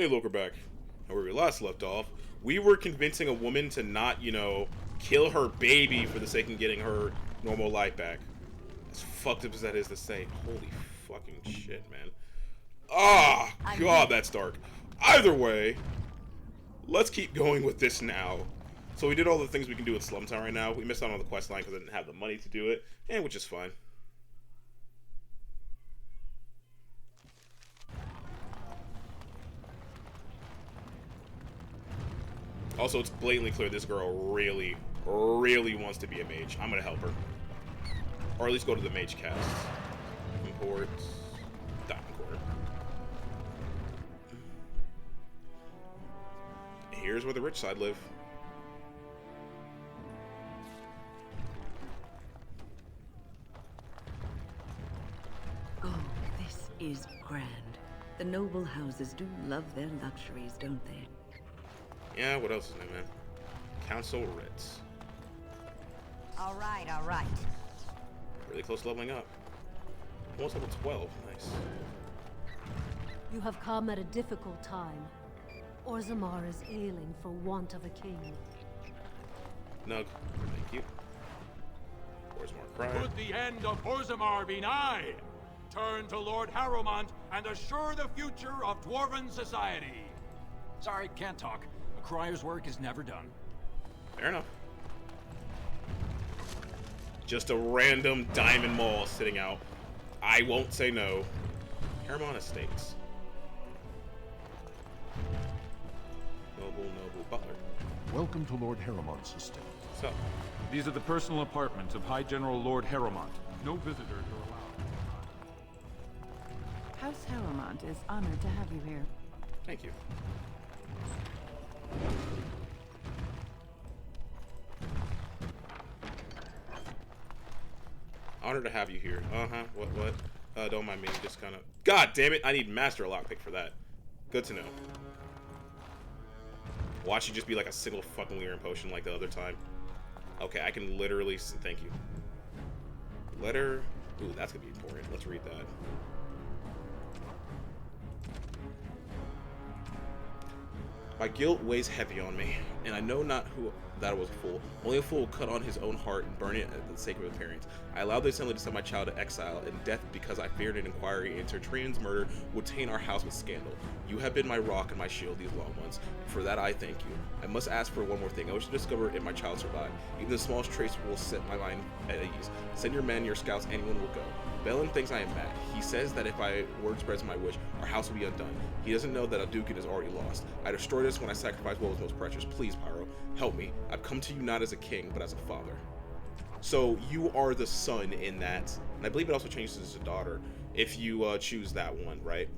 Hey, look, we're back. And where we last left off, we were convincing a woman to not, kill her baby for the sake of getting her normal life back. As fucked up as that is to say, holy fucking shit, man. Ah, God, that's dark. Either way, let's keep going with this now. So we did all the things we can do with Slumtown right now. We missed out on the quest line because I didn't have the money to do it, and which is fine. Also, it's blatantly clear this girl really, really wants to be a mage. I'm gonna help her. Or at least go to the mage cast. Import. Diamond Core. Here's where the rich side live. Oh, this is grand. The noble houses do love their luxuries, don't they? Yeah, what else is new, man? Council Ritz. All right. Really close to leveling up. Almost level 12. Nice. You have come at a difficult time. Orzammar is ailing for want of a king. Nug. Thank you. Orzammar cry. Could the end of Orzammar be nigh? Turn to Lord Harrowmont and assure the future of Dwarven society. Sorry, can't talk. A crier's work is never done. Fair enough. Just a random diamond mall sitting out. I won't say no. Harrowmont Estates. Noble butler. Welcome to Lord Harrowmont's estate. What's up? These are the personal apartments of High General Lord Harrowmont. No visitors are allowed. House Harrowmont is honored to have you here. Thank you. Honored to have you here. What? Don't mind me, just kind of... God damn it, I need Master Lockpick for that. Good to know. Watch you just be like a single fucking Lyrium potion like the other time. Okay, I can literally... Thank you. Letter... Ooh, that's gonna be important. Let's read that. My guilt weighs heavy on me, and I know not who that was a fool. Only a fool cut on his own heart and burn it at the sake of his parents. I allowed the assembly to send my child to exile and death because I feared an inquiry into Trian's murder would taint our house with scandal. You have been my rock and my shield these long months. For that I thank you. I must ask for one more thing. I wish to discover if my child survived. Even the smallest trace will set my mind at ease. Send your men, your scouts, anyone will go. Balin thinks I am mad. He says that if word spreads my wish, our house will be undone. He doesn't know that Adukin is already lost. I destroyed us when I sacrificed what was most precious. Please, Pyro, help me. I've come to you not as a king, but as a father. So you are the son in that, and I believe it also changes to daughter if you choose that one, right?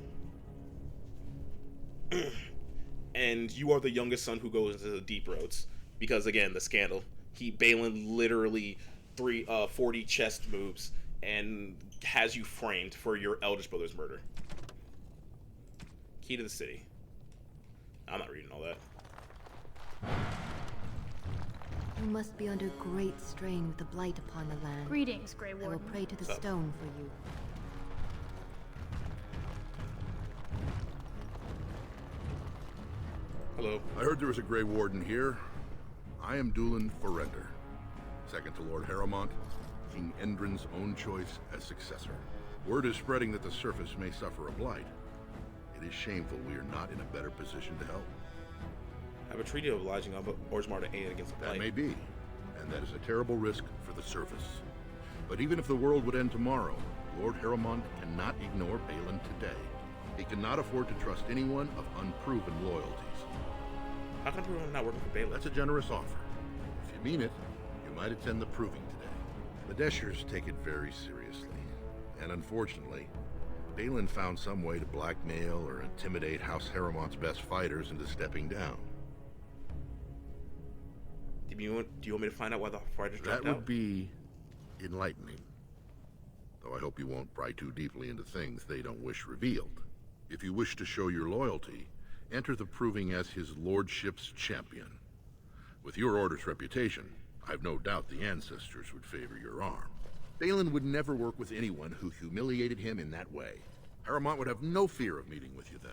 And you are the youngest son who goes into the deep roads because again, the scandal. Balin literally 40 chest moves and has you framed for your eldest brother's murder. Key to the city. I'm not reading all that. You must be under great strain with the blight upon the land. Greetings, Grey I will Warden. pray to the stone for you. Hello. I heard there was a Grey Warden here. I am Dulin Forrender, second to Lord Harrowmont, King Endrin's own choice as successor. Word is spreading that the surface may suffer a blight. It is shameful we are not in a better position to help. I have a treaty obliging Orzammar to aid against the blight. That may be, and that is a terrible risk for the surface. But even if the world would end tomorrow, Lord Harrowmont cannot ignore Balin today. He cannot afford to trust anyone of unproven loyalties. How can I prove I'm not working for Balin? That's a generous offer. If you mean it, you might attend the proving today. The Deshers take it very seriously, and unfortunately, Balin found some way to blackmail or intimidate House Harrowmont's best fighters into stepping down. Do you want me to find out why the fighters dropped out? That would be enlightening. Though I hope you won't pry too deeply into things they don't wish revealed. If you wish to show your loyalty, enter the proving as his lordship's champion. With your order's reputation, I've no doubt the ancestors would favor your arm. Balin would never work with anyone who humiliated him in that way. Harrowmont would have no fear of meeting with you then.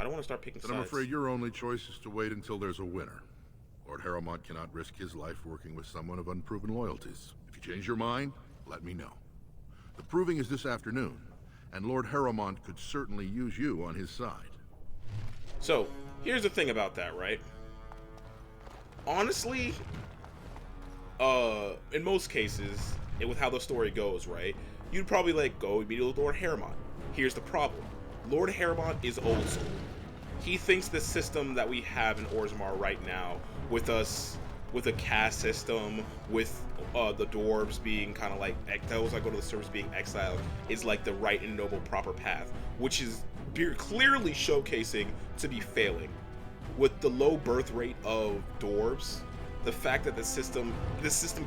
I don't want to start picking Then sides. I'm afraid your only choice is to wait until there's a winner. Lord Harrowmont cannot risk his life working with someone of unproven loyalties. If you change your mind, let me know. The proving is this afternoon, and Lord Harrowmont could certainly use you on his side. So, here's the thing about that, right? Honestly, in most cases, and with how the story goes, right, you'd probably like go immediately with Lord Harrowmont. Here's the problem. Lord Harrowmont is old school. He thinks the system that we have in Orzammar right now, with us, with a caste system, with the dwarves being kind of like those that go to the service being exiled, is like the right and noble proper path, which is clearly showcasing to be failing. With the low birth rate of dwarves, the fact that this system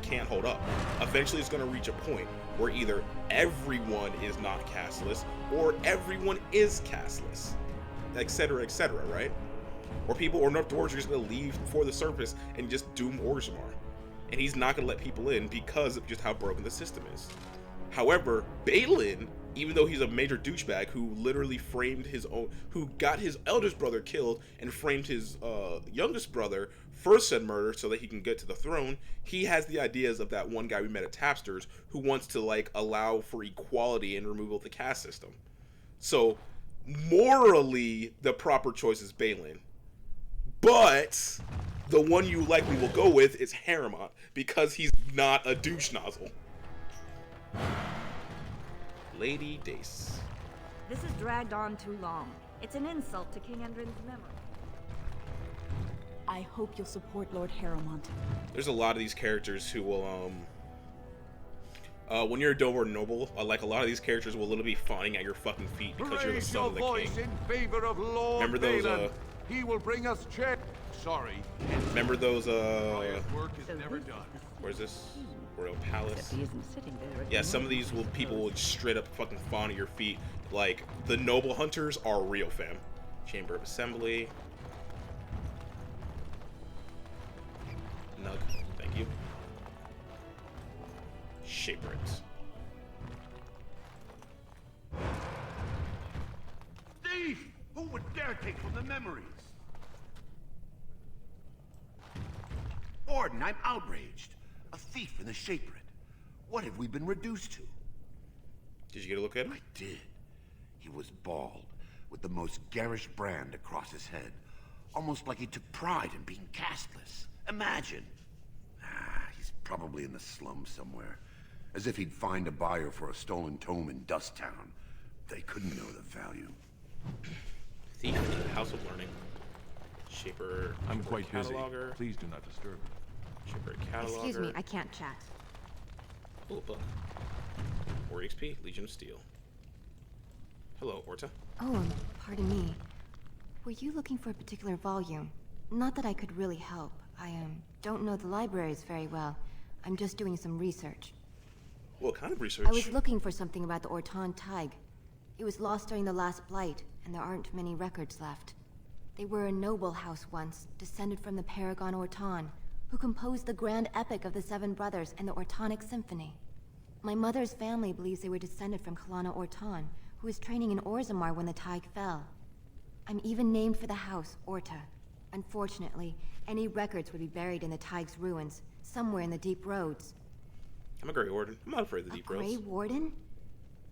can't hold up. Eventually it's going to reach a point where either everyone is not casteless or everyone is casteless, etc., right? Or enough dwarves are just going to leave for the surface and just doom Orzammar. And he's not going to let people in because of just how broken the system is. However, Balin, even though he's a major douchebag who literally framed who got his eldest brother killed and framed his youngest brother for said murder so that he can get to the throne, he has the ideas of that one guy we met at Tapster's who wants to like allow for equality and removal of the caste system. So morally, the proper choice is Balin, but the one you likely will go with is Harrowmont because he's not a douche nozzle. Lady Dace. This has dragged on too long. It's an insult to King Endrin's memory. I hope you'll support Lord Harrowmont. There's a lot of these characters who will, when you're a Dover noble, like a lot of these characters will literally be fawning at your fucking feet because you're the Raise son your of the voice king. in favor of Lord Remember those, Balin. He will bring us Sorry. remember those, Work is never done. where's this? Royal Palace. He isn't sitting there at Yeah, the some of these people will straight up fucking fawn at your feet. Like, the noble hunters are real, fam. Chamber of Assembly. Nug, thank you. Shaper it. Thief! Who would dare take from the memories? Orden, I'm outraged. A thief in the Shapered. What have we been reduced to? Did you get a look at him? I did. He was bald, with the most garish brand across his head. Almost like he took pride in being casteless. Imagine. He's probably in the slums somewhere. As if he'd find a buyer for a stolen tome in Dust Town. They couldn't know the value. Thief to the House of Learning. Shaper. I'm quite busy. Cataloger. Please do not disturb me. Shaper Cataloger. Excuse me, I can't chat. Oh, book. 4 XP, Legion of Steel. Hello, Orta. Oh, pardon me. Were you looking for a particular volume? Not that I could really help. I don't know the libraries very well. I'm just doing some research. What kind of research? I was looking for something about the Orton Tig. It was lost during the last Blight, and there aren't many records left. They were a noble house once, descended from the Paragon Orton, who composed the grand epic of the Seven Brothers and the Ortonic Symphony. My mother's family believes they were descended from Kalana Orton, who was training in Orzammar when the Tig fell. I'm even named for the house, Orta. Unfortunately, any records would be buried in the Tig's ruins, somewhere in the deep roads. I'm a Grey Warden. I'm not afraid of the deep roads. Grey Warden?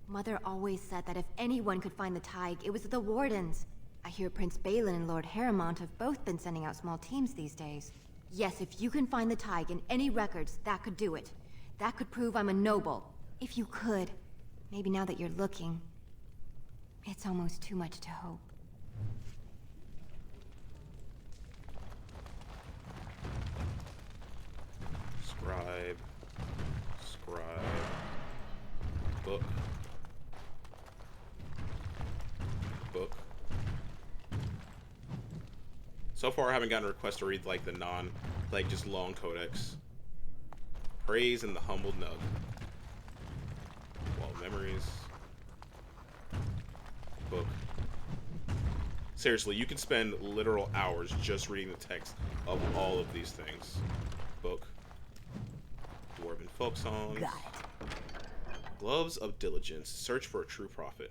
Mother always said that if anyone could find the Tig, it was the Wardens. I hear Prince Balin and Lord Harrowmont have both been sending out small teams these days. Yes, if you can find the Tig in any records, that could do it. That could prove I'm a noble. If you could. Maybe now that you're looking. It's almost too much to hope. Scribe. Book. So far, I haven't gotten a request to read, like, the just long codex. Praise and the Humbled Nug. Wall of Memories. Book. Seriously, you can spend literal hours just reading the text of all of these things. Book. Dwarven folk songs. Got it. Gloves of Diligence. Search for a true prophet.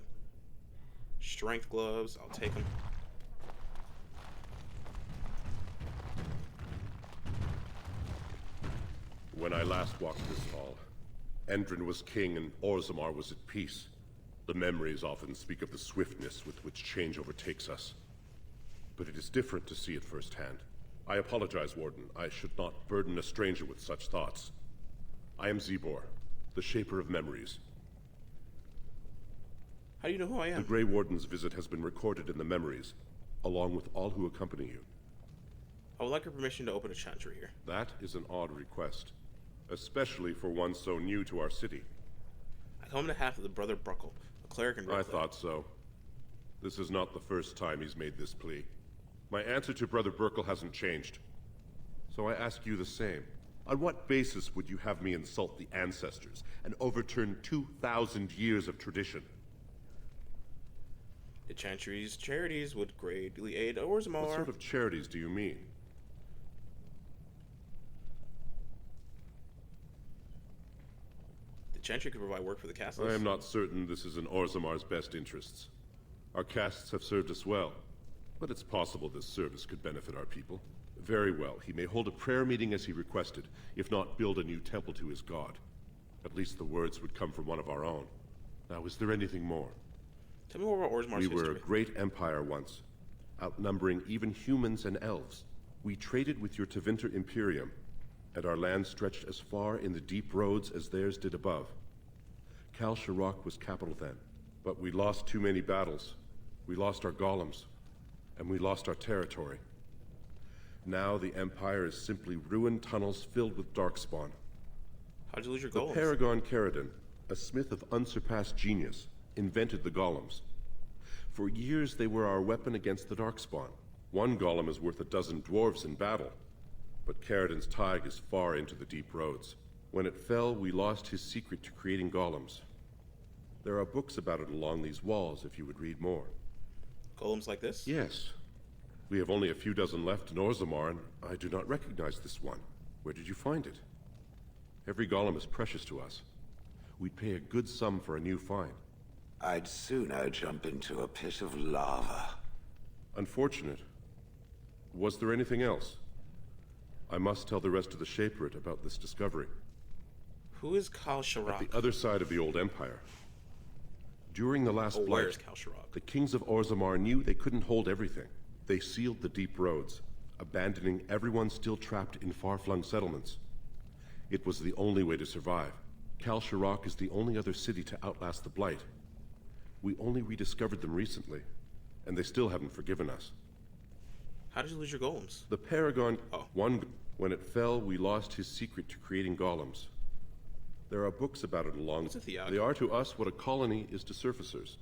Strength gloves. I'll take them. When I last walked this hall, Endrin was king and Orzammar was at peace. The memories often speak of the swiftness with which change overtakes us. But it is different to see it firsthand. I apologize, Warden. I should not burden a stranger with such thoughts. I am Zebor, the Shaper of Memories. How do you know who I am? The Grey Warden's visit has been recorded in the memories, along with all who accompany you. I would like your permission to open a chantry here. That is an odd request, especially for one so new to our city. I come on behalf of the Brother Bruckle, a cleric in I thought so. This is not the first time he's made this plea. My answer to Brother Burkle hasn't changed. So I ask you the same. On what basis would you have me insult the ancestors and overturn 2,000 years of tradition? The chantry's charities would greatly aid Orzammar. What sort of charities do you mean? The chantry could provide work for the castles. I am not certain this is in Orzammar's best interests. Our castes have served us well, but it's possible this service could benefit our people. Very well, he may hold a prayer meeting as he requested, if not build a new temple to his god. At least the words would come from one of our own. Now, is there anything more? Tell me more about Orzammar's history. We were a great empire once, outnumbering even humans and elves. We traded with your Tevinter Imperium, and our land stretched as far in the deep roads as theirs did above. Kal Sharok was capital then, but we lost too many battles. We lost our golems, and we lost our territory. Now the Empire is simply ruined tunnels filled with darkspawn. How'd you lose your golems? The Paragon Caridin, a smith of unsurpassed genius, invented the golems. For years they were our weapon against the darkspawn. One golem is worth a dozen dwarves in battle, but Caridin's Tig is far into the deep roads. When it fell, we lost his secret to creating golems. There are books about it along these walls if you would read more. Golems like this? Yes. We have only a few dozen left in Orzammar, and I do not recognize this one. Where did you find it? Every golem is precious to us. We'd pay a good sum for a new find. I'd sooner jump into a pit of lava. Unfortunate. Was there anything else? I must tell the rest of the Shaperate about this discovery. Who is Kal Sharok? At the other side of the old empire. During the last blight, where's Kal Sharok? The kings of Orzammar knew they couldn't hold everything. They sealed the deep roads, abandoning everyone still trapped in far-flung settlements. It was the only way to survive. Kal Sharok is the only other city to outlast the blight. We only rediscovered them recently, and they still haven't forgiven us. How did you lose your golems? The Paragon... When it fell, we lost his secret to creating golems. There are books about it along... What's a theog? They are to us what a colony is to surfacers.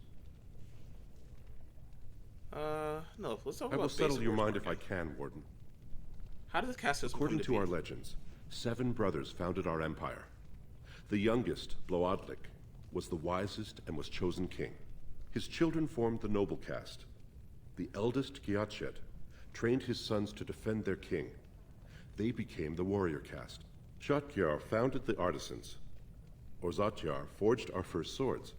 No, let's talk about I will settle your mind if I again. can, Warden. How did the caste system According come to be? our legends, 7 brothers founded our empire. The youngest, Bloadlik, was the wisest and was chosen king. His children formed the noble caste. The eldest, Giachet, trained his sons to defend their king. They became the warrior caste. Shatgyar founded the artisans. Orzatyar forged our first swords.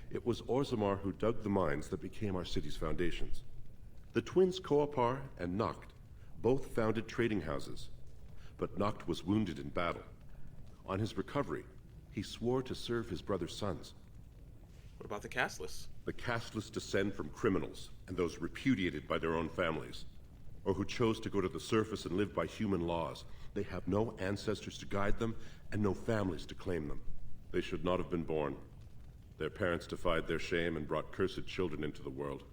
It was Orzammar who dug the mines that became our city's foundations. The twins Koapar and Noct both founded trading houses, but Noct was wounded in battle. On his recovery, he swore to serve his brother's sons. What about the casteless? The casteless descend from criminals and those repudiated by their own families, or who chose to go to the surface and live by human laws. They have no ancestors to guide them and no families to claim them. They should not have been born. Their parents defied their shame and brought cursed children into the world.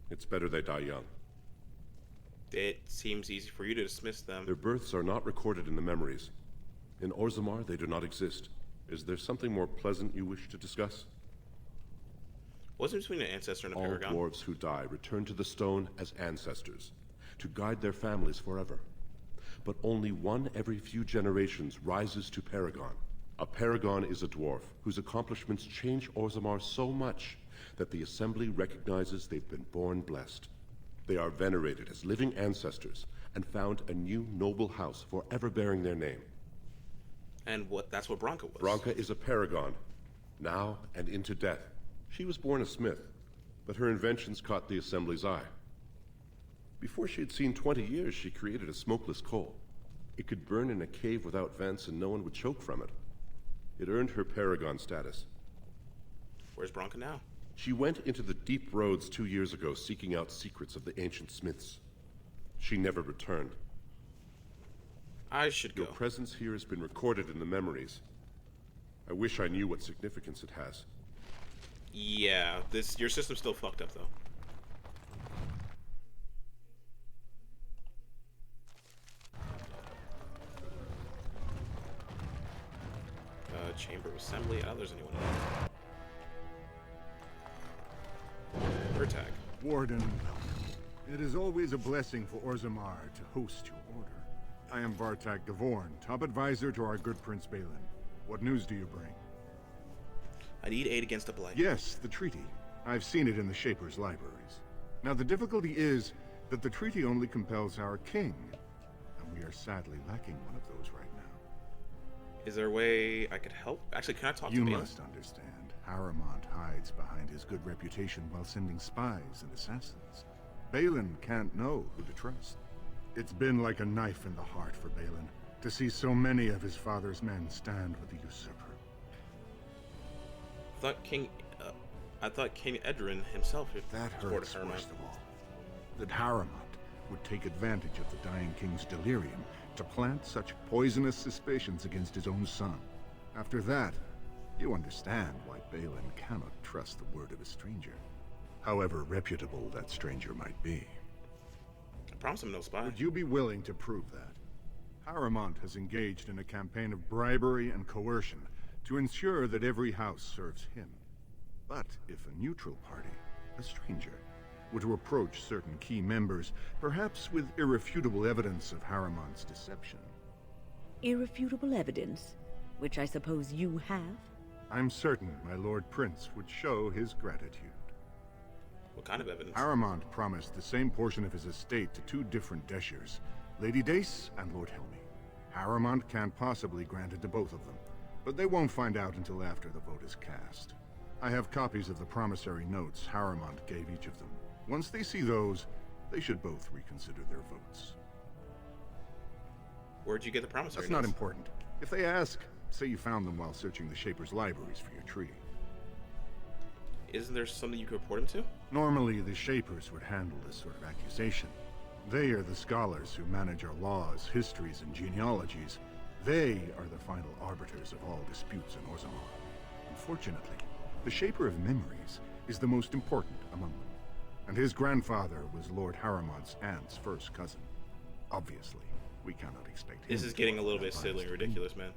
It's better they die young. It seems easy for you to dismiss them. Their births are not recorded in the memories. In Orzammar, they do not exist. Is there something more pleasant you wish to discuss? What's the difference between an ancestor and a All paragon? dwarves who die return to the stone as ancestors, to guide their families forever. But only one every few generations rises to paragon. A paragon is a dwarf whose accomplishments change Orzammar so much that the Assembly recognizes they've been born blessed. They are venerated as living ancestors and found a new noble house forever bearing their name. And that's what Branka was. Branka is a paragon, now and into death. She was born a smith, but her inventions caught the Assembly's eye. Before she had seen 20 years, she created a smokeless coal. It could burn in a cave without vents and no one would choke from it. It earned her paragon status. Where's Bronca now? She went into the deep roads 2 years ago seeking out secrets of the ancient smiths. She never returned. I should go. Your presence here has been recorded in the memories. I wish I knew what significance it has. Yeah, your system's still fucked up though. Chamber of Assembly. I don't know if there's anyone in there. Tag. Warden, it is always a blessing for Orzammar to host your order. I am Vartak Gavorn, top advisor to our good Prince Balin. What news do you bring? I need aid against the Blight. Yes, the treaty. I've seen it in the Shaper's libraries. Now the difficulty is that the treaty only compels our king, and we are sadly lacking one of those right now. Is there a way I could help? Actually, can I talk to Balin? You must understand. Harrowmont hides behind his good reputation while sending spies and assassins. Balin can't know who to trust. It's been like a knife in the heart for Balin to see so many of his father's men stand with the usurper. I thought King Edrin himself had that hurts worst of all. That Harrowmont would take advantage of the dying king's delirium to plant such poisonous suspicions against his own son. After that, you understand why Balin cannot trust the word of a stranger, however reputable that stranger might be. I promise him no spy. Would you be willing to prove that? Harrowmont has engaged in a campaign of bribery and coercion to ensure that every house serves him. But if a neutral party, a stranger, were to approach certain key members, perhaps with irrefutable evidence of Harrowmont's deception. Irrefutable evidence? Which I suppose you have? I'm certain my Lord Prince would show his gratitude. What kind of evidence? Harrowmont promised the same portion of his estate to two different Deshers, Lady Dace and Lord Helmy. Harrowmont can't possibly grant it to both of them, but they won't find out until after the vote is cast. I have copies of the promissory notes Harrowmont gave each of them. Once they see those, they should both reconsider their votes. Where'd you get the promissory notes? That's not important. If they ask, say you found them while searching the Shaper's libraries for your treaty. Isn't there something you could report him to? Normally, the Shapers would handle this sort of accusation. They are the scholars who manage our laws, histories, and genealogies. They are the final arbiters of all disputes in Orzammar. Unfortunately, the Shaper of Memories is the most important among them. And his grandfather was Lord Harrowmont's aunt's first cousin. Obviously, we cannot expect him. This is getting a little bit silly and ridiculous, man.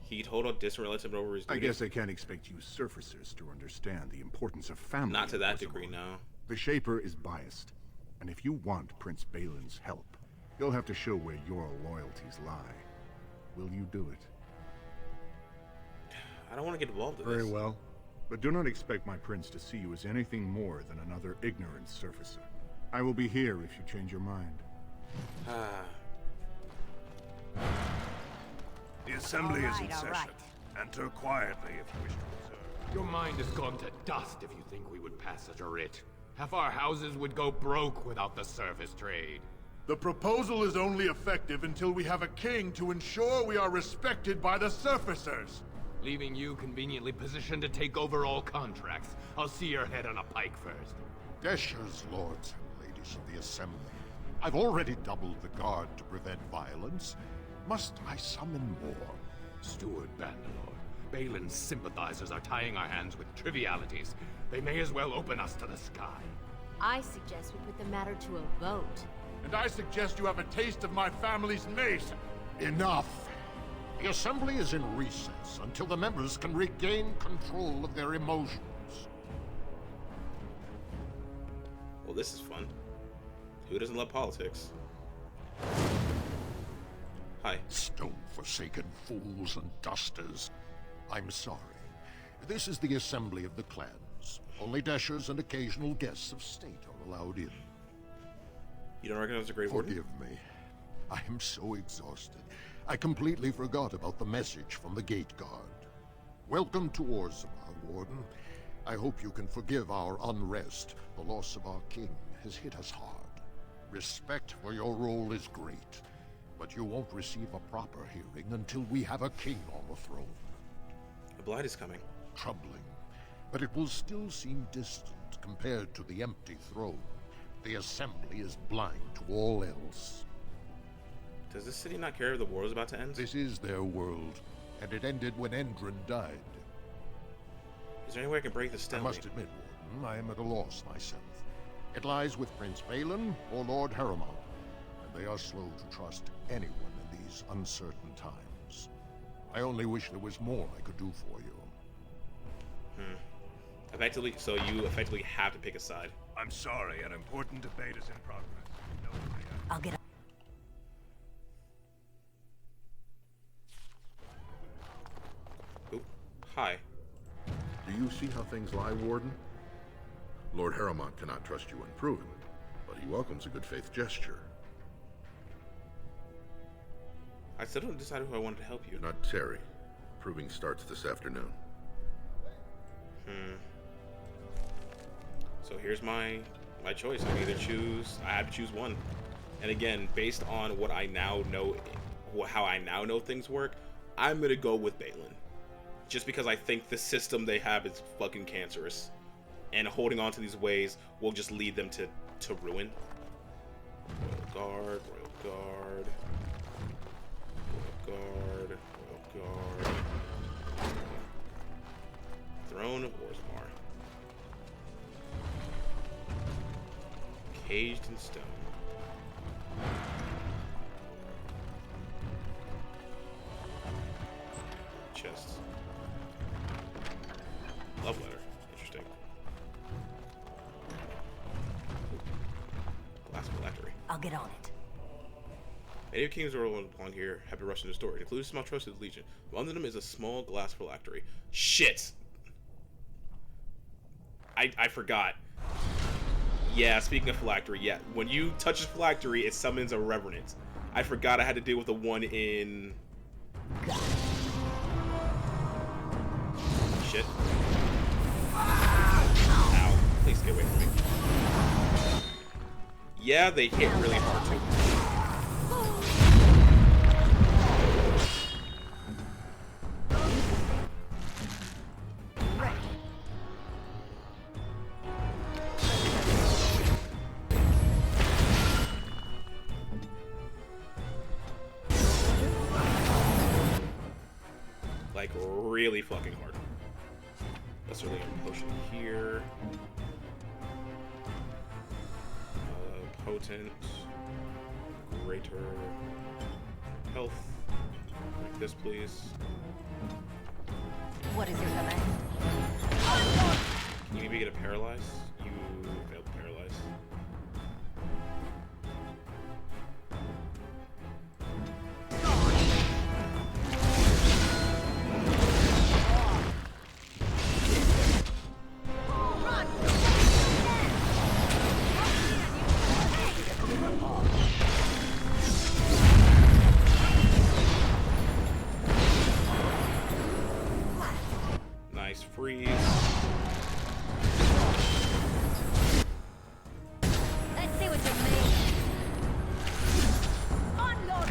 He told a distant relative over his duty. I guess I can't expect you surfacers to understand the importance of family. Not to that degree, no. The Shaper is biased, and if you want Prince Balin's help, you'll have to show where your loyalties lie. Will you do it? I don't want to get involved in this. Very well. But do not expect my prince to see you as anything more than another ignorant surfacer. I will be here if you change your mind. The assembly is in session. Enter quietly if you wish to observe. Your mind has gone to dust if you think we would pass such a writ. Half our houses would go broke without the service trade. The proposal is only effective until we have a king to ensure we are respected by the surfacers. Leaving you conveniently positioned to take over all contracts. I'll see your head on a pike first. Deshers, lords and ladies of the Assembly. I've already doubled the guard to prevent violence. Must I summon more? Steward Bandalore, Balin's sympathizers are tying our hands with trivialities. They may as well open us to the sky. I suggest we put the matter to a vote. And I suggest you have a taste of my family's mace. Enough! The Assembly is in recess until the members can regain control of their emotions. Well, this is fun. Who doesn't love politics? Hi. Stone-forsaken fools and dusters. I'm sorry. This is the Assembly of the Clans. Only Deshers and occasional guests of state are allowed in. You don't recognize the Great Warden? Forgive me. I am so exhausted. I completely forgot about the message from the Gate Guard. Welcome to Orzammar, Warden. I hope you can forgive our unrest. The loss of our king has hit us hard. Respect for your role is great. But you won't receive a proper hearing until we have a king on the throne. The Blight is coming. Troubling, but it will still seem distant compared to the empty throne. The Assembly is blind to all else. Does this city not care if the war is about to end? This is their world, and it ended when Endron died. Is there any way I can break the stalemate? I must admit, Warden, I am at a loss myself. It lies with Prince Balin or Lord Harrowmont, and they are slow to trust anyone in these uncertain times. I only wish there was more I could do for you. Effectively, so you effectively have to pick a side. I'm sorry, an important debate is in progress. No, I'll get up. Ooh, hi. Do you see how things lie, Warden? Lord Harrowmont cannot trust you unproven, but he welcomes a good faith gesture. I still don't decide who I wanted to help you. Not Terry. Proving starts this afternoon. So here's my choice. I can either choose. I have to choose one. And again, based on what I now know, how I now know things work, I'm gonna go with Balin. Just because I think the system they have is fucking cancerous, and holding on to these ways will just lead them to ruin. Royal Guard, Royal Guard. Throne of Orzammar. Caged in stone. Chests. Love letter. Interesting. Glass phylactery. I'll get on it. Many of kings along here have been rushed into storage, including small trusted legion. Among them is a small glass phylactery. Shit! I forgot. Yeah, speaking of phylactery, yeah. When you touch a phylactery, it summons a revenant. I forgot I had to deal with the one in... Shit. Ow. Please get away from me. Yeah, they hit really hard too. Like, really fucking hard. Let's really potion here. Potent. Greater health. Break this, please. What is your command? Can you maybe get a paralyze? You failed to paralyze. Nice freeze. Let's see what you're made of. On your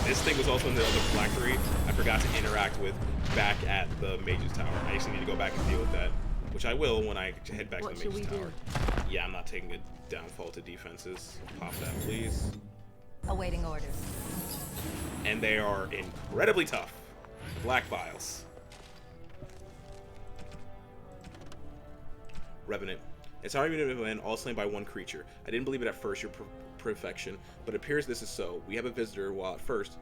This thing was also in the other phylactery I forgot to interact with back at the Mage's Tower. I actually need to go back and deal with that, which I will when I head back to the Mage's Tower. Yeah, I'm not taking a downfall to defenses. Pop that, please. Awaiting orders. And they are incredibly tough. Black Vials. Revenant. It's not even a man, all slain by one creature. I didn't believe it at first, your perfection, but it appears this is so. We have a visitor, while at first...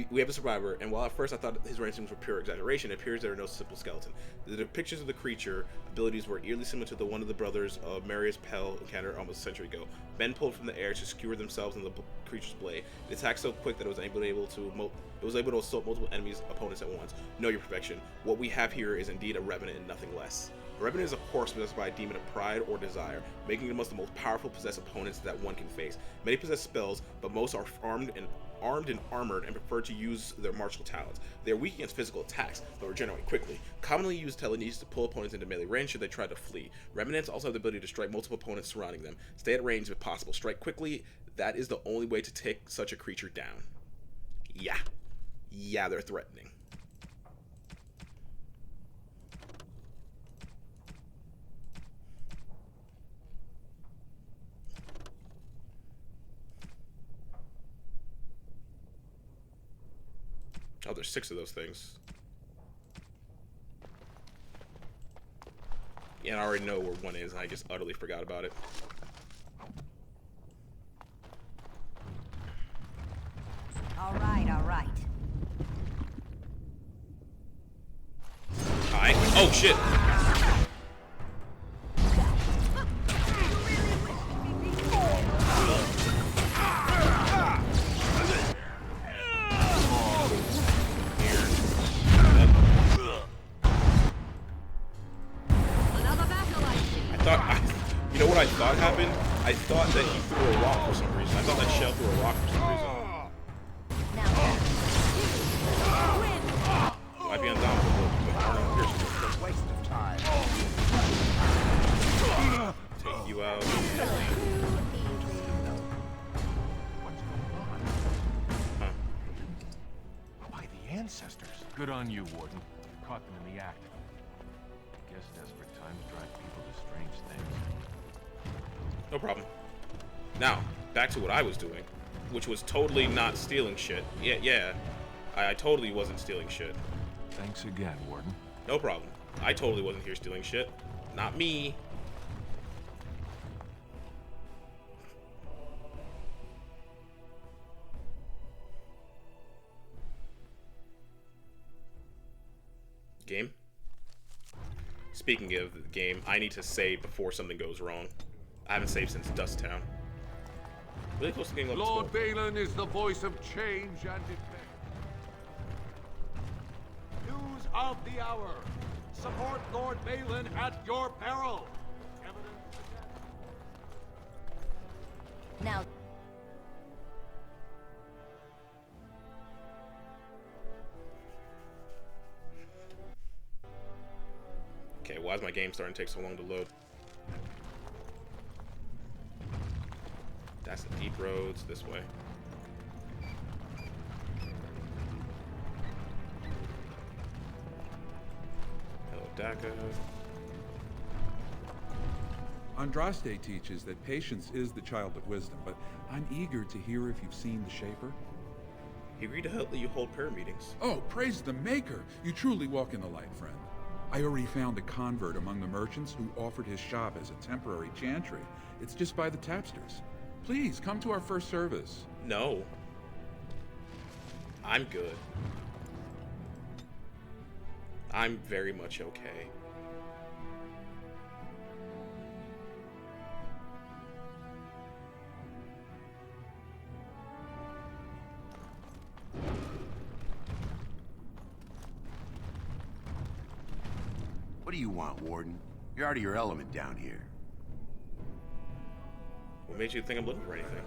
We have a survivor, and while at first I thought his ransoms were pure exaggeration, it appears there are no simple skeleton. The depictions of the creature abilities were eerily similar to the one of the brothers of Marius Pell encountered almost a century ago. Men pulled from the air to skewer themselves in the creature's blade. It attacked so quick that it was able to assault multiple enemies' opponents at once. Know your perfection. What we have here is indeed a revenant and nothing less. A revenant is a horse possessed by a demon of pride or desire, making it the most powerful possessed opponents that one can face. Many possess spells, but most are armed and armored and prefer to use their martial talents. They are weak against physical attacks, but regenerate quickly. Commonly used telekinesis to pull opponents into melee range should they try to flee. Revenants also have the ability to strike multiple opponents surrounding them. Stay at range if possible. Strike quickly. That is the only way to take such a creature down. Yeah. Yeah, they're threatening. Oh, there's 6 of those things. Yeah, and I already know where one is, and I just utterly forgot about it. All right, all right. Hi. Oh, shit! You know what I thought happened? I thought that he threw a rock for some reason. I thought that shell threw a rock for some reason. Might be undoubtable, but I don't know. Here's a waste of time. Take you out. Huh. By the ancestors. Good on you, Warden. Caught them in the act. Guess desperate times drive people to strange things. No problem. Now, back to what I was doing, which was totally not stealing shit. Yeah. I totally wasn't stealing shit. Thanks again, Warden. No problem. I totally wasn't here stealing shit. Not me. Game? Speaking of the game, I need to save before something goes wrong. I haven't saved since Dust Town. Really close to getting level Lord Balin is the voice of change and defense. News of the hour. Support Lord Balin at your peril. Now. Okay, why is my game starting to take so long to load? That's the deep roads, this way. Hello, Daka. Andraste teaches that patience is the child of wisdom, but I'm eager to hear if you've seen the Shaper. He agreed to help you hold prayer meetings. Oh, praise the Maker! You truly walk in the light, friend. I already found a convert among the merchants who offered his shop as a temporary chantry. It's just by the tapsters. Please, come to our first service. No. I'm good. I'm very much okay. What do you want, Warden? You're out of your element down here. What made you think I'm looking for anything?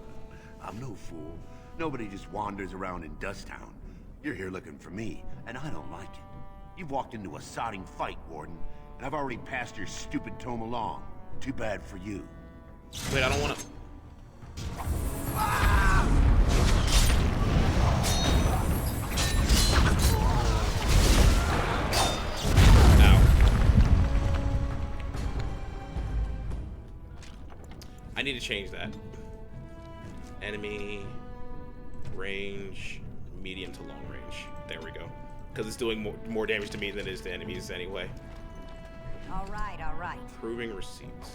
I'm no fool. Nobody just wanders around in Dust Town. You're here looking for me, and I don't like it. You've walked into a sodding fight, Warden, and I've already passed your stupid tome along. Too bad for you. Wait, I don't want to... I need to change that. Enemy, range, medium to long range. There we go. Because it's doing more damage to me than it is to enemies anyway. All right, all right. Proving receipts.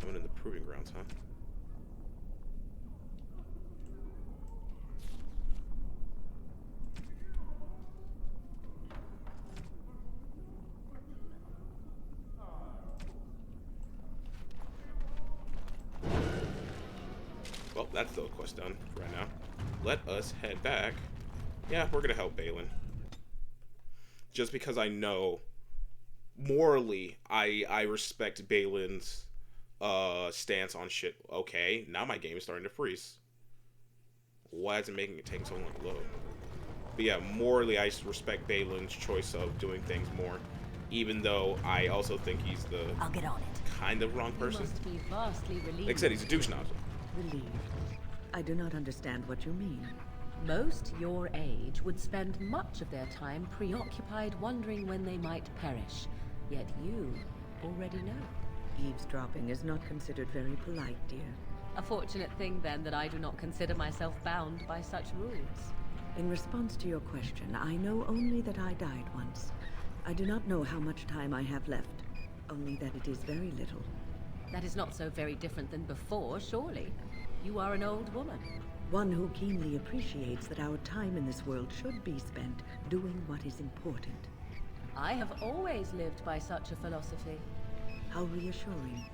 Someone in the proving grounds, huh? Well, that's the quest done for right now. Let us head back. Yeah, we're gonna help Balin. Just because I know, morally, I respect Balin's stance on shit. Okay, now my game is starting to freeze. Why is it taking so long to load? But yeah, morally, I respect Balin's choice of doing things more, even though I also think he's the I'll get on it. kind of wrong person. You must be vastly relieved. Like I said, he's a douche nozzle. Relieved? I do not understand what you mean. Most your age would spend much of their time preoccupied wondering when they might perish. Yet you already know. Eavesdropping is not considered very polite, dear. A fortunate thing, then, that I do not consider myself bound by such rules. In response to your question, I know only that I died once. I do not know how much time I have left, only that it is very little. That is not so very different than before, surely. You are an old woman. One who keenly appreciates that our time in this world should be spent doing what is important. I have always lived by such a philosophy. How reassuring.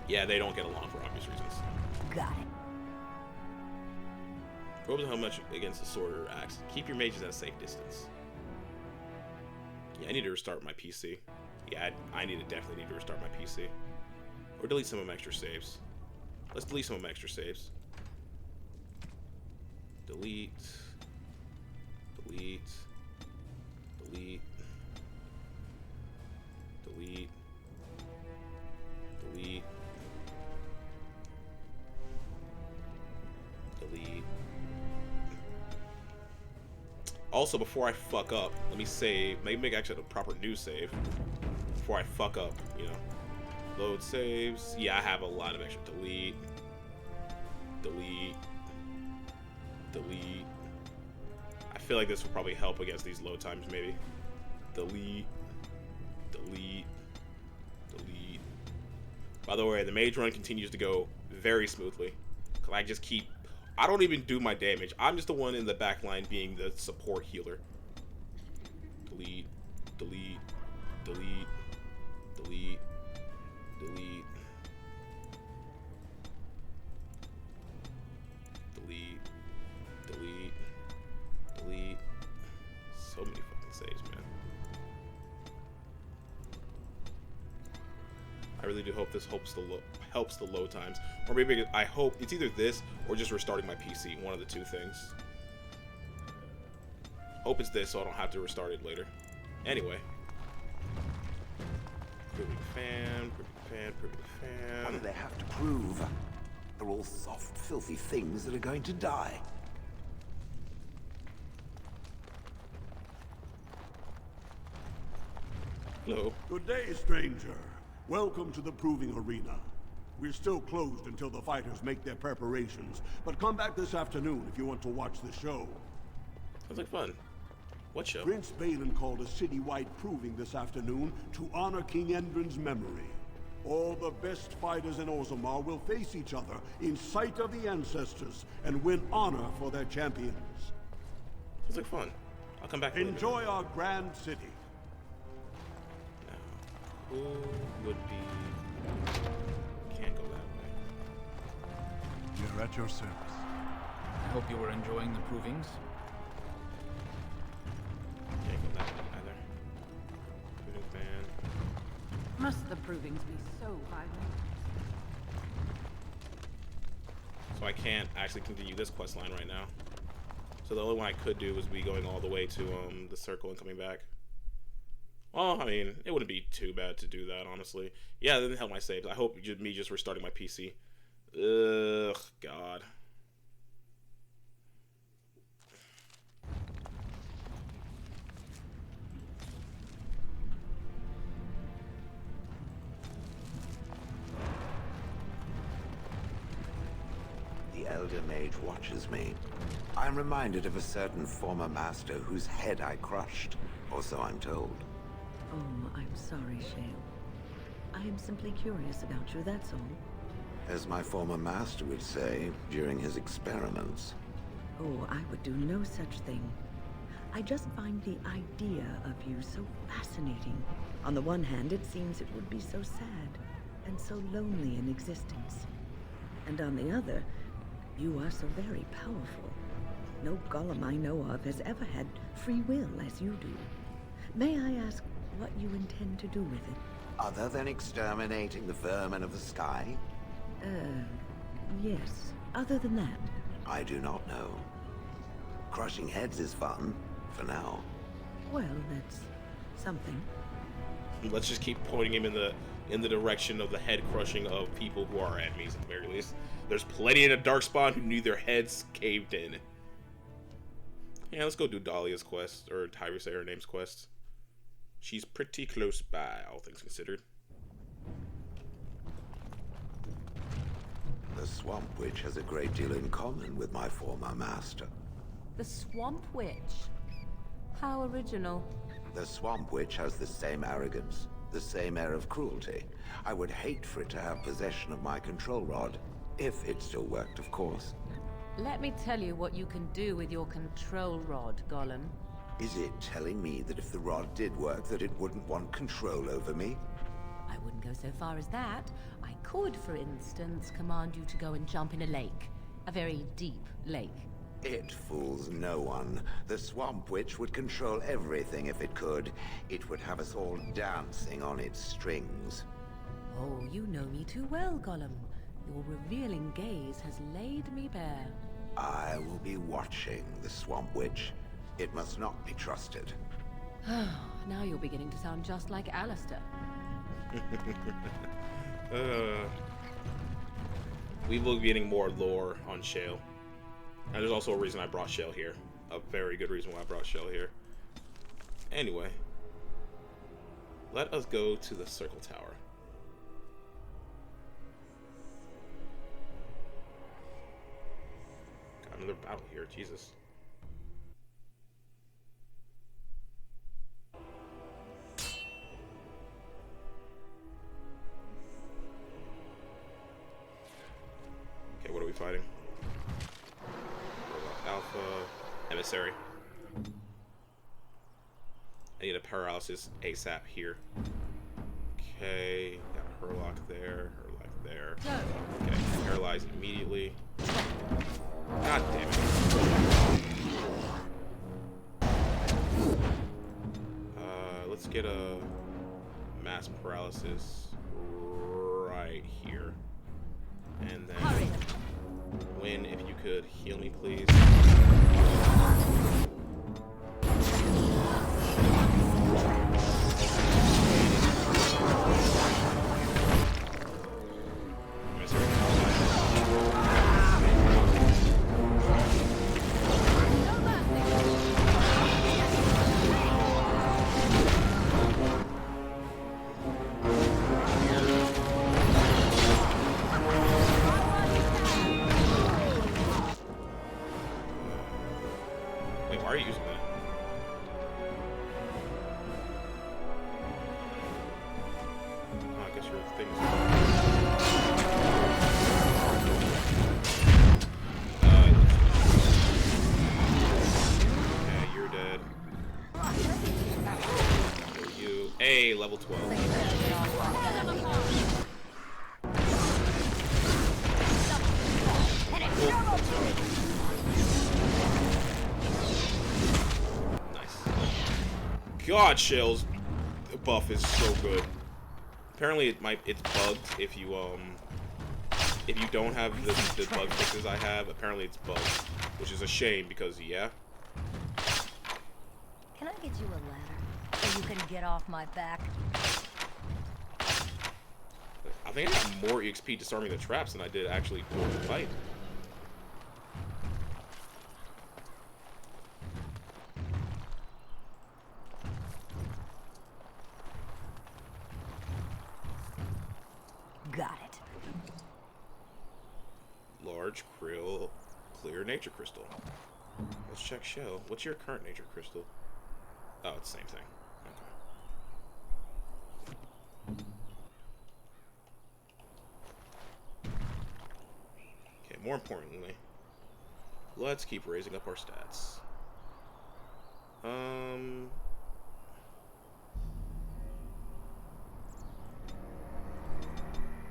Yeah, they don't get along for obvious reasons. Got it. What was how much against the sword or axe? Keep your mages at a safe distance. Yeah, I need to restart my PC. Yeah, I definitely need to restart my PC. Or delete some of my extra saves. Let's delete some of my extra saves. Delete. Delete. Delete. Delete. Delete. Delete. Also, before I fuck up, let me save. Maybe make actually a proper new save before I fuck up, you know. Load saves. Yeah, I have a lot of extra. Delete. Delete. Delete. I feel like this will probably help against these load times, maybe. Delete. Delete. Delete. By the way, the mage run continues to go very smoothly. Because I just keep... I don't even do my damage. I'm just the one in the back line being the support healer. Delete. Delete. Delete. Delete. Delete. Delete. Delete. Delete. So many fucking saves, man. I really do hope this helps the load times. Or maybe I hope it's either this or just restarting my PC. One of the two things. Hope it's this so I don't have to restart it later. Anyway. Proving fan, proving fan. What do they have to prove? They're all soft, filthy things that are going to die. Hello. Good day, stranger. Welcome to the proving arena. We're still closed until the fighters make their preparations, but come back this afternoon if you want to watch the show. Sounds like fun. What show? Prince Balin called a citywide proving this afternoon to honor King Endrin's memory. All the best fighters in Orzammar will face each other in sight of the ancestors and win honor for their champions. Sounds like fun. I'll come back later. Enjoy our grand city. Now, who would be... Can't go that way. We're at your service. I hope you were enjoying the provings. Can't go that way either. Proving fan. Must the provings be so violent? So I can't actually continue this quest line right now. So the only one I could do was be going all the way to the circle and coming back. Well, I mean, it wouldn't be too bad to do that, honestly. Yeah, it didn't help my saves. I hope me just restarting my PC. Ugh, God. The Elder Mage watches me. I'm reminded of a certain former master whose head I crushed, or so I'm told. Oh, I'm sorry, Shale. I am simply curious about you, that's all. As my former master would say during his experiments. Oh, I would do no such thing. I just find the idea of you so fascinating. On the one hand, it seems it would be so sad and so lonely in existence. And on the other, you are so very powerful. No golem I know of has ever had free will as you do. May I ask what you intend to do with it? Other than exterminating the vermin of the sky? Yes. Other than that? I do not know. Crushing heads is fun, for now. Well, that's something. Let's just keep pointing him in the direction of the head crushing of people who are enemies at the very least. There's plenty in a Darkspawn who knew their heads caved in. Yeah, let's go do Dahlia's quest, or however you say her name's quest. She's pretty close by, all things considered. The Swamp Witch has a great deal in common with my former master. The Swamp Witch? How original. The Swamp Witch has the same arrogance, the same air of cruelty. I would hate for it to have possession of my control rod. If it still worked, of course. Let me tell you what you can do with your control rod, Golem. Is it telling me that if the rod did work, that it wouldn't want control over me? I wouldn't go so far as that. I could, for instance, command you to go and jump in a lake. A very deep lake. It fools no one. The Swamp Witch would control everything if it could. It would have us all dancing on its strings. Oh, you know me too well, Golem. Your revealing gaze has laid me bare. I will be watching the Swamp Witch. It must not be trusted. Now you're beginning to sound just like Alistair. We will be getting more lore on Shale. And there's also a reason I brought Shale here. A very good reason why I brought Shale here. Anyway. Let us go to the Circle Tower. Got another battle here, Jesus. Okay, what are we fighting? Alpha, Emissary. I need a paralysis ASAP here. Okay, got a Herlock there, Herlock there. Okay, paralyzed immediately. God damn it. Let's get a mass paralysis right here. And then Win, if you could heal me, please. Level 12. Nice. God, Shale's buff is so good. Apparently it's bugged if you don't have the bug fixes I have. Apparently it's bugged, which is a shame because yeah. Can I get you a ladder? So you can get off my back. I think I got more EXP disarming the traps than I did actually doing the fight. Got it. Large, clear nature crystal. Let's check Shell. What's your current nature crystal? Oh, it's the same thing. Okay, more importantly, let's keep raising up our stats.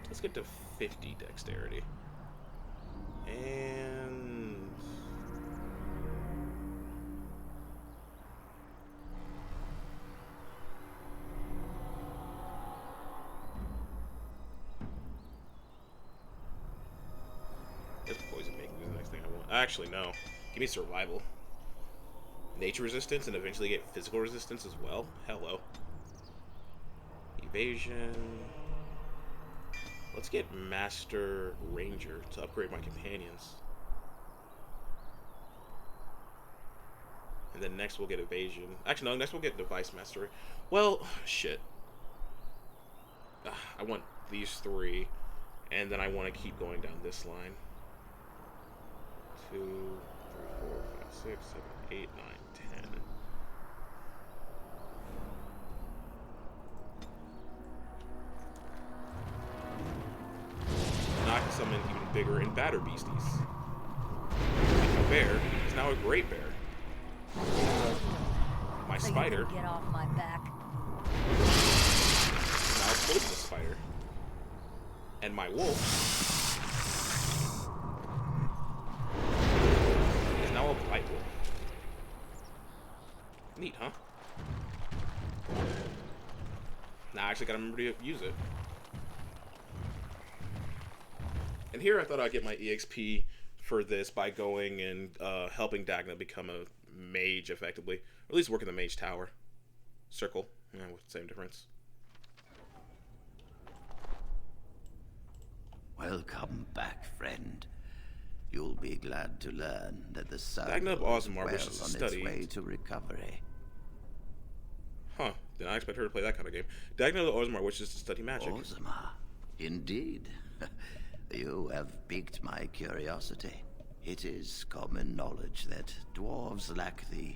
Let's get to 50 dexterity. And this poison making is the next thing I want. Actually, no. Give me survival. Nature resistance and eventually get physical resistance as well. Hello. Evasion. Let's get Master Ranger to upgrade my companions. And then next we'll get Evasion. Actually, no, next we'll get Device Mastery. Well, shit. I want these three, and then I want to keep going down this line. 2, 3, 4, 5, 6, 7, 8, 9, 10. Now I can summon even bigger and badder beasties. My bear is now a great bear. My spider. Get off my back. Now a poisonous spider. And my wolf is now a blight wolf. Neat, huh? Now I actually gotta remember to use it. And here I thought I'd get my EXP for this by going and helping Dagna become a mage effectively. Or at least work in the mage tower. Circle. Yeah, with the same difference. Welcome back, friend. You'll be glad to learn that the Dagna of circle is Ozmar well wishes to on study. its way to recovery. Huh. Did I expect her to play that kind of game? Dagna of Ozmar wishes to study magic. Ozmar, indeed. You have piqued my curiosity. It is common knowledge that dwarves lack the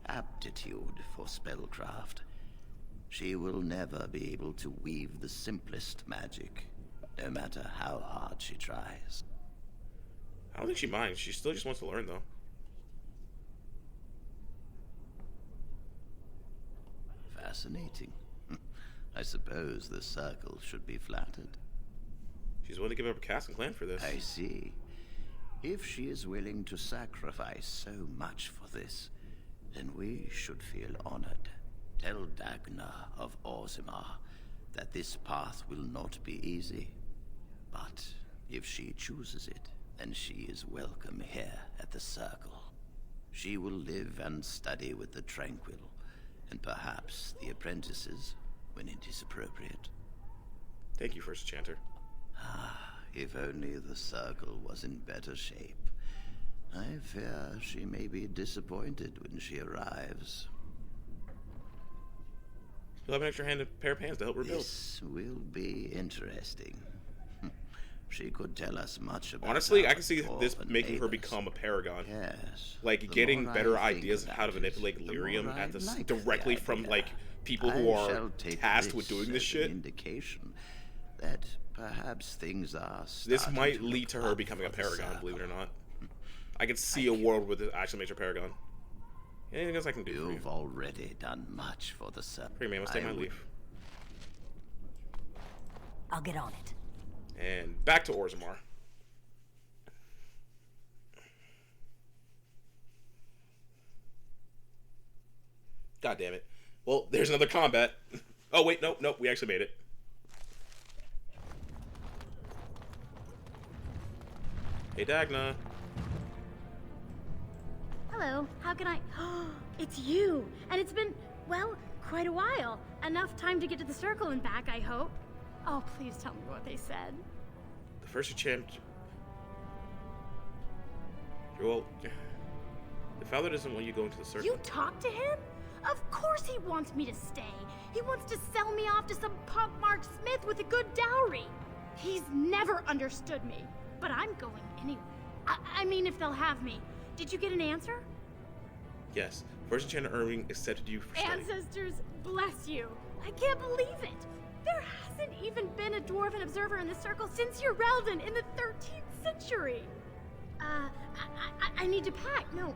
aptitude for spellcraft. She will never be able to weave the simplest magic, no matter how hard she tries. I don't think she minds. She still just wants to learn, though. Fascinating. I suppose the circle should be flattered. She's willing to give up her caste and clan for this. I see. If she is willing to sacrifice so much for this, then we should feel honored. Tell Dagna of Orzammar that this path will not be easy. But if she chooses it, then she is welcome here at the Circle. She will live and study with the Tranquil, and perhaps the apprentices, when it is appropriate. Thank you, First Chanter. If only the Circle was in better shape. I fear she may be disappointed when she arrives. You'll have an extra pair of hands to help rebuild. This will be interesting. She could tell us much about. Honestly, I can see this making her become a paragon. Yes. Like getting better ideas of how to manipulate lyrium at this directly from like people who are tasked with doing this shit. Indication that perhaps things are. This might lead to her becoming a paragon, believe it or not. I can see a world where this actually makes her paragon. Anything else I can do? You've already done much for the Circle. Pretty man, let's take my leave. I'll get on it. And back to Orzammar. God damn it. Well, there's another combat. Oh, wait, nope, we actually made it. Hey, Dagna. Hello, how can I... It's you! And it's been, well, quite a while. Enough time to get to the Circle and back, I hope. Oh, please tell me what they said. The first champ... Well, the father doesn't want you going to the Circle. You talked to him? Of course he wants me to stay. He wants to sell me off to some pockmarked smith with a good dowry. He's never understood me. But I'm going anyway. I mean, if they'll have me. Did you get an answer? Yes. First Enchanter Irving accepted you for study. Ancestors, bless you. I can't believe it. There hasn't even been a dwarven observer in the circle since Urelden in the 13th century. I need to pack. No,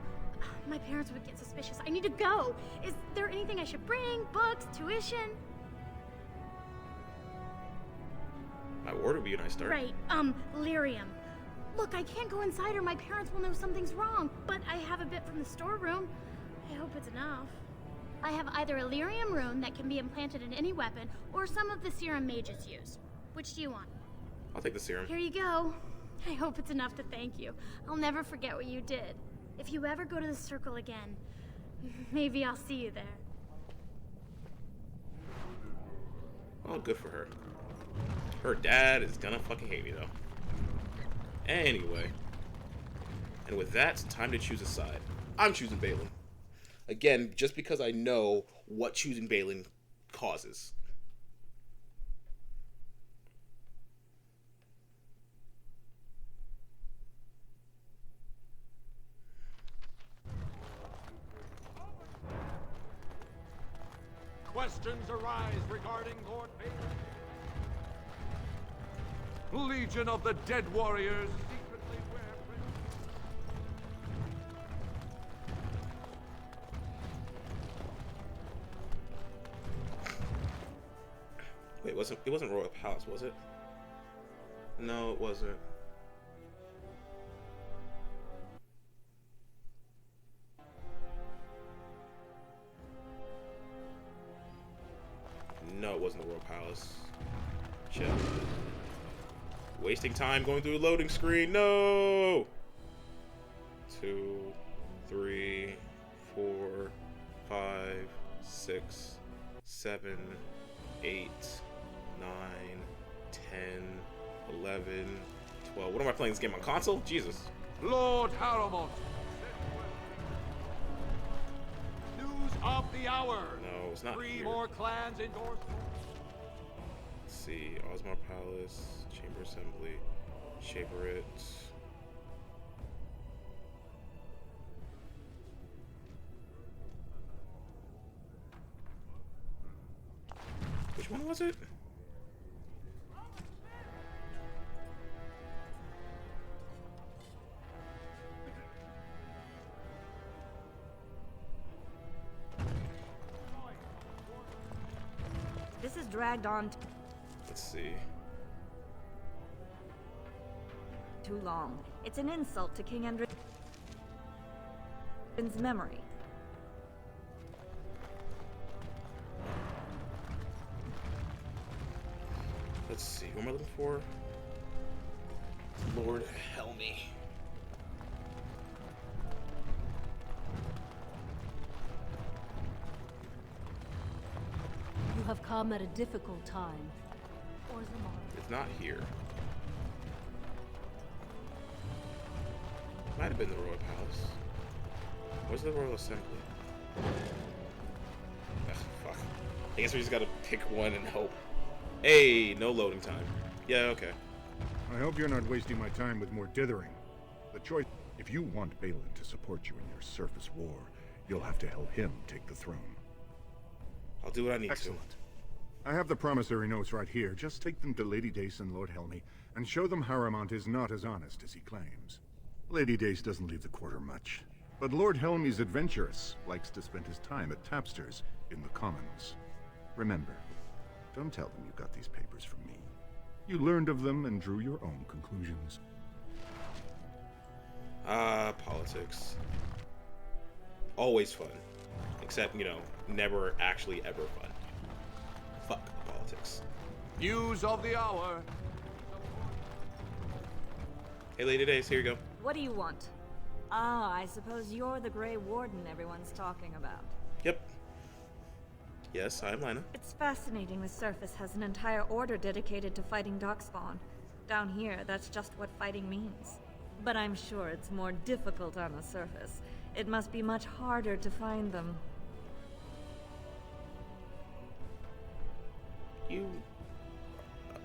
my parents would get suspicious. I need to go. Is there anything I should bring? Books, tuition? My ward would be a nice start. Right, lyrium. Look, I can't go inside or my parents will know something's wrong, but I have a bit from the storeroom. I hope it's enough. I have either a lyrium rune that can be implanted in any weapon, or some of the serum mages use. Which do you want? I'll take the serum. Here you go. I hope it's enough to thank you. I'll never forget what you did. If you ever go to the circle again, maybe I'll see you there. Oh, good for her. Her dad is gonna fucking hate me, though. Anyway. And with that, it's time to choose a side. I'm choosing Balin. Again, just because I know what choosing Balin causes. Questions arise regarding Lord Balin. Legion of the Dead Warriors secretly wear Wait, it wasn't Royal Palace, was it? No, it wasn't. No, it wasn't the Royal Palace. Chill. Wasting time going through the loading screen. No! 2, 3, 4, 5, 6, 7, 8, 9, 10, 11, 12. What am I playing this game on console? Jesus. Lord Harrowmont. News of the hour. No, it's not Three here. more clans endorsed. Let's see. Osmar Palace, Chamber Assembly, Shaperit. Which one was it? This is dragged on Let's see. too long. It's an insult to King Endrin's memory. Let's see. Who am I looking for? Lord Helmy. You have come at a difficult time. Orzammar. It's not here. Might have been the Royal Palace. Where's the Royal Assembly? Ugh, fuck. I guess we just gotta pick one and hope. Hey, no loading time. Yeah, okay. I hope you're not wasting my time with more dithering. The choice... If you want Balin to support you in your surface war, you'll have to help him take the throne. I'll do what I need Excellent. I have the promissory notes right here. Just take them to Lady Dace and Lord Helmy, and show them Harrowmont is not as honest as he claims. Lady Dace doesn't leave the quarter much, but Lord Helmy's adventurous, likes to spend his time at Tapster's in the Commons. Remember, don't tell them you got these papers from me. You learned of them and drew your own conclusions. Politics. Always fun. Except, you know, never actually ever fun. Fuck politics. News of the hour. Hey, Lady Dace, here you go. What do you want? Ah, I suppose you're the Grey Warden everyone's talking about. Yep. Yes, I'm Lina. It's fascinating the surface has an entire order dedicated to fighting darkspawn. Down here, that's just what fighting means. But I'm sure it's more difficult on the surface. It must be much harder to find them.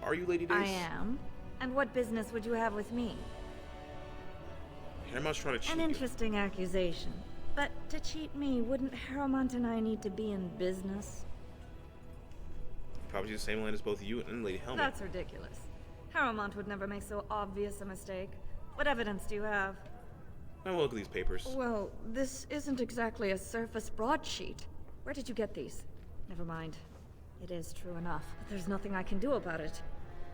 Are you Lady Dace? I am. And what business would you have with me? Harrowmont's trying to cheat An interesting accusation. But to cheat me, wouldn't Harrowmont and I need to be in business? probably the same land as both you and Lady Helmet. That's ridiculous. Harrowmont would never make so obvious a mistake. What evidence do you have? Now we'll look at these papers. Well, this isn't exactly a surface broadsheet. Where did you get these? Never mind. It is true enough, but there's nothing I can do about it.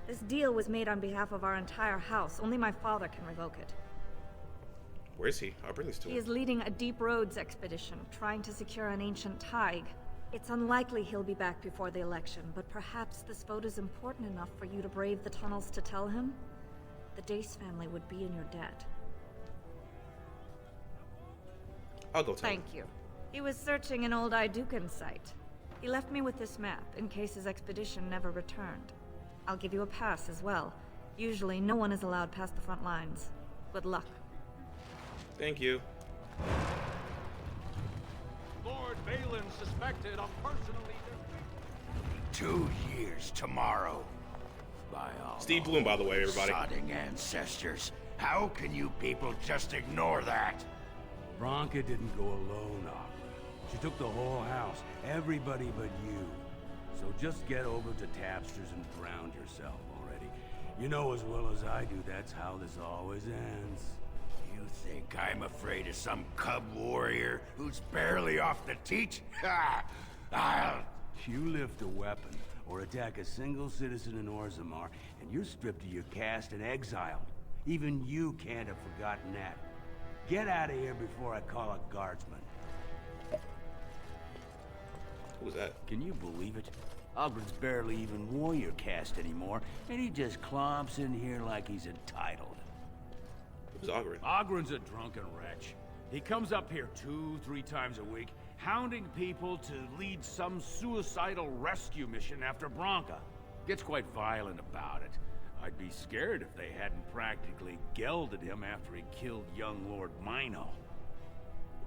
This deal was made on behalf of our entire house. Only my father can revoke it. Where is he? I'll bring this to him. He is leading a deep roads expedition, trying to secure an ancient Tig. It's unlikely he'll be back before the election, but perhaps this vote is important enough for you to brave the tunnels to tell him? The Dace family would be in your debt. I'll go tell him. Thank you. He was searching an old Idukan site. He left me with this map, in case his expedition never returned. I'll give you a pass as well. Usually, no one is allowed past the front lines. Good luck. Thank you. Lord Balin suspected of personally... 2 years tomorrow. By all Steve Bloom, by the way, everybody. sodding ancestors. How can you people just ignore that? Bronca didn't go alone, Aqua. She took the whole house, everybody but you. So just get over to Tapster's and ground yourself already. You know as well as I do that's how this always ends. You think I'm afraid of some cub warrior who's barely off the teat? Ha! I'll... You lift a weapon or attack a single citizen in Orzammar, and you're stripped of your caste and exiled. Even you can't have forgotten that. Get out of here before I call a guardsman. Who's that? Can you believe it? Ogren's barely even warrior caste anymore, and he just clomps in here like he's entitled. Who's Ogren? Ogren's a drunken wretch. He comes up here 2-3 times a week, hounding people to lead some suicidal rescue mission after Bronca. Gets quite violent about it. I'd be scared if they hadn't practically gelded him after he killed young Lord Mino.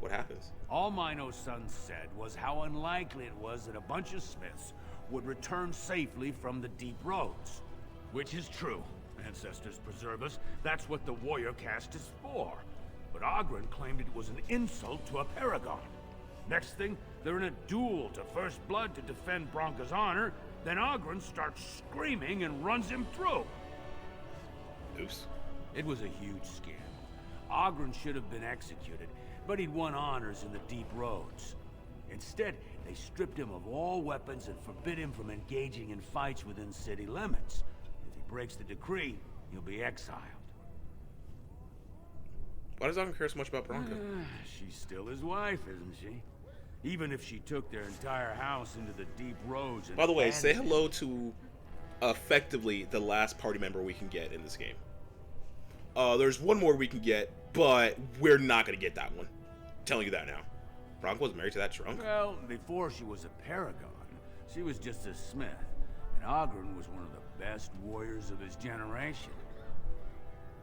What happens? All Mino's son said was how unlikely it was that a bunch of Smiths would return safely from the deep roads. Which is true. Ancestors preserve us. That's what the warrior caste is for. But Ogren claimed it was an insult to a paragon. Next thing, they're in a duel to first blood to defend Bronca's honor. Then Ogren starts screaming and runs him through. Oops. It was a huge scandal. Ogren should have been executed, but he'd won honors in the deep roads. Instead, they stripped him of all weapons and forbid him from engaging in fights within city limits. If he breaks the decree, he'll be exiled. Why does Ogren care so much about Bronca? She's still his wife, isn't she? Even if she took their entire house into the deep roads and... By the way, say hello to effectively the last party member we can get in this game. There's one more we can get, but we're not going to get that one. I'm telling you that now. Bronca was married to that drunk? Well, before she was a paragon, she was just a smith. And Ogren was one of the best warriors of his generation.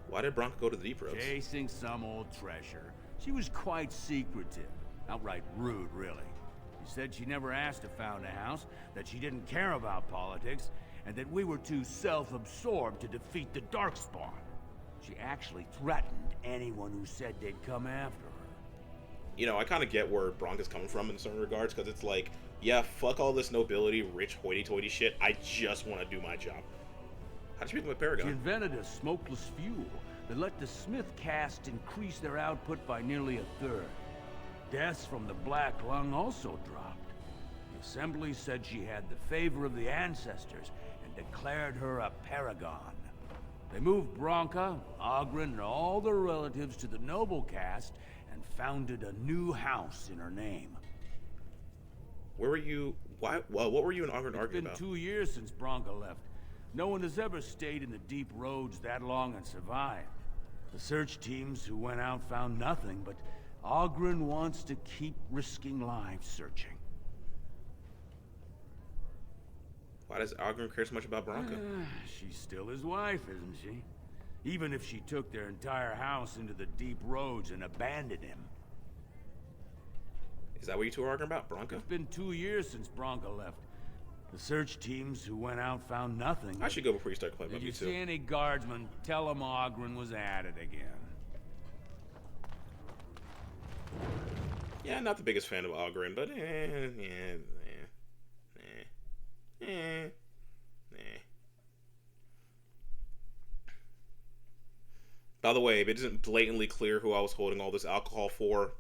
Why did Bronca go to the deep roads? Chasing some old treasure. She was quite secretive. Outright rude, really. She said she never asked to found a house, that she didn't care about politics, and that we were too self-absorbed to defeat the Darkspawn. She actually threatened anyone who said they'd come after her. You know, I kind of get where Bronca's coming from in certain regards, because it's like, yeah, fuck all this nobility, rich, hoity-toity shit. I just want to do my job. How'd she become a paragon? She invented a smokeless fuel that let the Smith caste increase their output by nearly a third. Deaths from the Black Lung also dropped. The Assembly said she had the favor of the ancestors and declared her a paragon. They moved Bronca, Ogren, and all their relatives to the noble caste and founded a new house in her name. Where were you? What were you and Ogren arguing about? It's been 2 years since Bronca left. No one has ever stayed in the deep roads that long and survived. The search teams who went out found nothing, but Ogren wants to keep risking lives searching. Why does Ogren care so much about Bronca? She's still his wife, isn't she? Even if she took their entire house into the deep roads and abandoned him. Is that what you two are arguing about, Bronca? It's been 2 years since Bronca left. The search teams who went out found nothing. I should go before you start claiming If me you too. see any guardsmen, tell them Ogren was at it again. Yeah, not the biggest fan of Ogren, but By the way, if it isn't blatantly clear who I was holding all this alcohol for,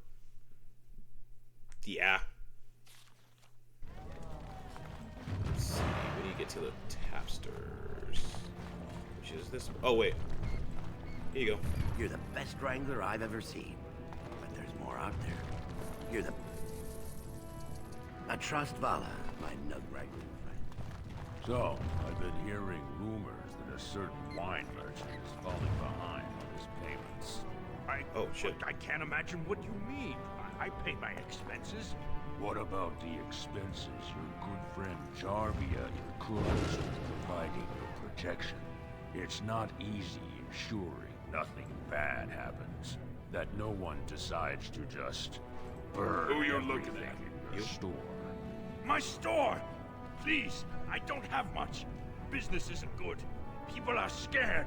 yeah. Let's see, when you get to the tapsters, which is this. Oh wait, here you go. You're the best wrangler I've ever seen, but there's more out there. You're the... I trust Vala, my nug wrangling friend. So, I've been hearing rumors that a certain wine merchant is falling behind on his payments. Oh, shit. I can't imagine what you mean. I pay my expenses. What about the expenses your good friend Jarvia incurs in providing your protection? It's not easy ensuring nothing bad happens. That no one decides to just burn Who you're looking at? in your store. My store! Please, I don't have much. Business isn't good. People are scared.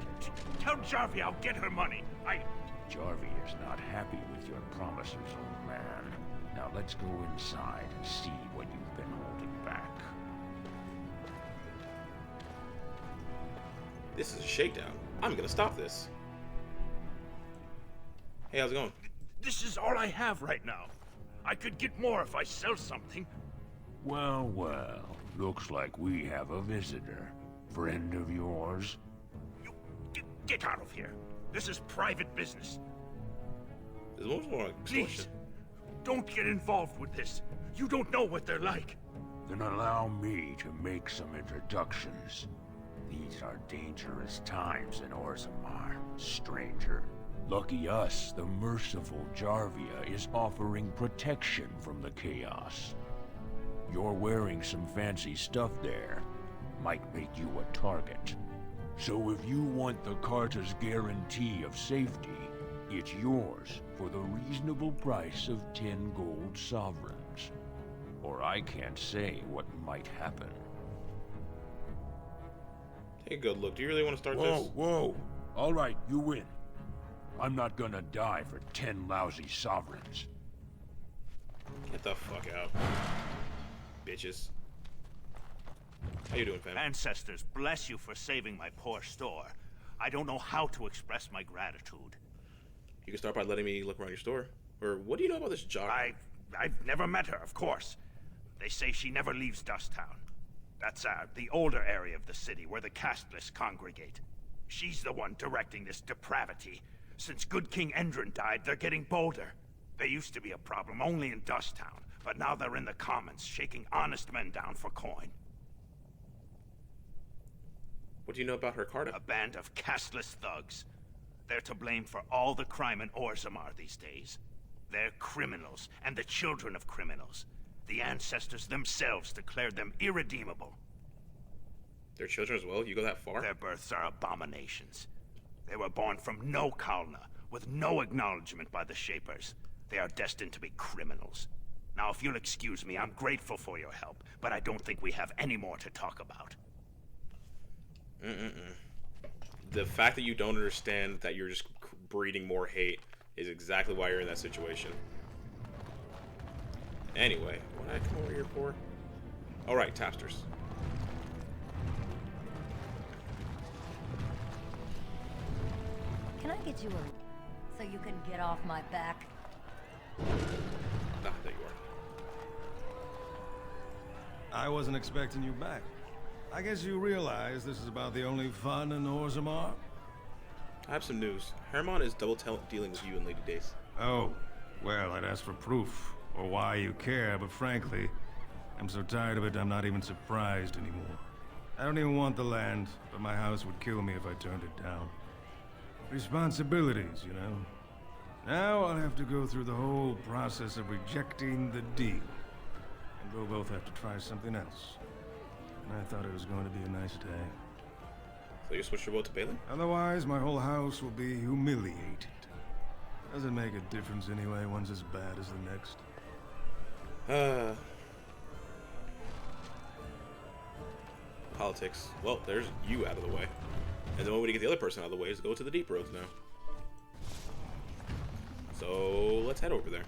Tell Jarvia I'll get her money. Jarvia is not happy with your promises, old man. Now let's go inside and see what you've been holding back. This is a shakedown. I'm gonna stop this. Hey, how's it going? This is all I have right now. I could get more if I sell something. Well, well. Looks like we have a visitor. Friend of yours? Get out of here. This is private business. This one's more like Please, don't get involved with this. You don't know what they're like. Then allow me to make some introductions. These are dangerous times in Orzammar, stranger. Lucky us, the merciful Jarvia is offering protection from the chaos. You're wearing some fancy stuff there. Might make you a target. So if you want the Carta's guarantee of safety, it's yours for the reasonable price of 10 gold sovereigns. Or I can't say what might happen. Take a good look. Do you really want to start this? Whoa, whoa. All right, you win. I'm not gonna die for 10 lousy sovereigns. Get the fuck out. Bitches. How you doing, fam? Ancestors, bless you for saving my poor store. I don't know how to express my gratitude. You can start by letting me look around your store. Or what do you know about this jock? I've never met her, of course. They say she never leaves Dusttown. That's the older area of the city where the casteless congregate. She's the one directing this depravity. Since good King Endrin died, they're getting bolder. They used to be a problem only in Dusttown, but now they're in the commons, shaking honest men down for coin. What do you know about her Carta? A band of casteless thugs. They're to blame for all the crime in Orzammar these days. They're criminals, and the children of criminals. The ancestors themselves declared them irredeemable. Their children as well? You go that far? Their births are abominations. They were born from no Kalna, with no acknowledgement by the Shapers. They are destined to be criminals. Now, if you'll excuse me, I'm grateful for your help, but I don't think we have any more to talk about. The fact that you don't understand that you're just breeding more hate is exactly why you're in that situation. Anyway, what did I come over here for? Alright, tapsters. Can I get you a... so you can get off my back? Ah, there you are. I wasn't expecting you back. I guess you realize this is about the only fun in Orzammar? I have some news. Hermon is dealing with you and Lady Dace. Oh, well, I'd ask for proof, or why you care, but frankly, I'm so tired of it I'm not even surprised anymore. I don't even want the land, but my house would kill me if I turned it down. Responsibilities, you know. Now I'll have to go through the whole process of rejecting the deal. And we'll both have to try something else. And I thought it was going to be a nice day. So you switched your vote to Balin? Otherwise, my whole house will be humiliated. Doesn't make a difference anyway, one's as bad as the next. Politics. Well, there's you out of the way. And the only way to get the other person out of the way is to go to the deep roads now. So, let's head over there.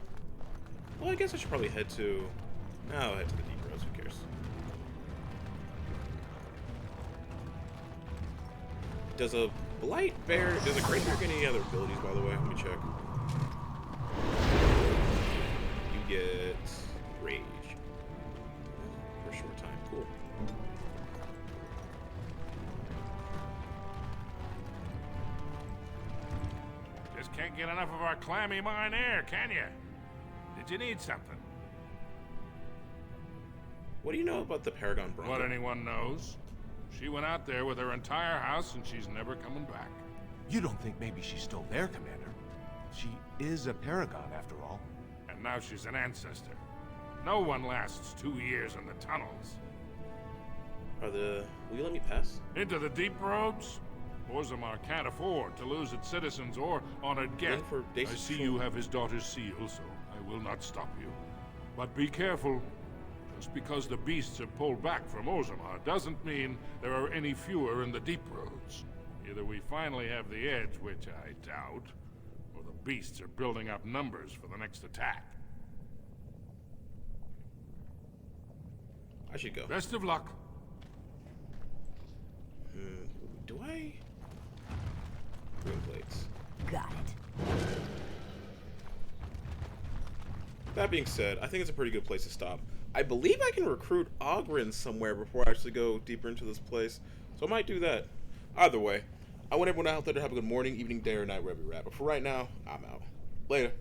Well, I guess I should probably head to... No, I'll head to the deep roads, who cares? Does a Blight Bear. Does a Great Bear get any other abilities, by the way? Let me check. You get Rage. For a short time. Cool. Just can't get enough of our clammy mine air, can you? Did you need something? What do you know about the Paragon Bronco? What anyone knows. She went out there with her entire house and she's never coming back. You don't think maybe she's still there, Commander? She is a Paragon, after all. And now she's an ancestor. No one lasts 2 years in the tunnels. Will you let me pass? Into the deep roads? Orzammar can't afford to lose its citizens or honored guests. I see you have his daughter's seal, so I will not stop you. But be careful. Just because the beasts have pulled back from Orzammar doesn't mean there are any fewer in the deep roads. Either we finally have the edge, which I doubt, or the beasts are building up numbers for the next attack. I should go. Best of luck. Do I? Green plates. Got it. That being said, I think it's a pretty good place to stop. I believe I can recruit Ogren somewhere before I actually go deeper into this place, so I might do that. Either way, I want everyone out there to have a good morning, evening, day, or night wherever you're at. But for right now, I'm out. Later.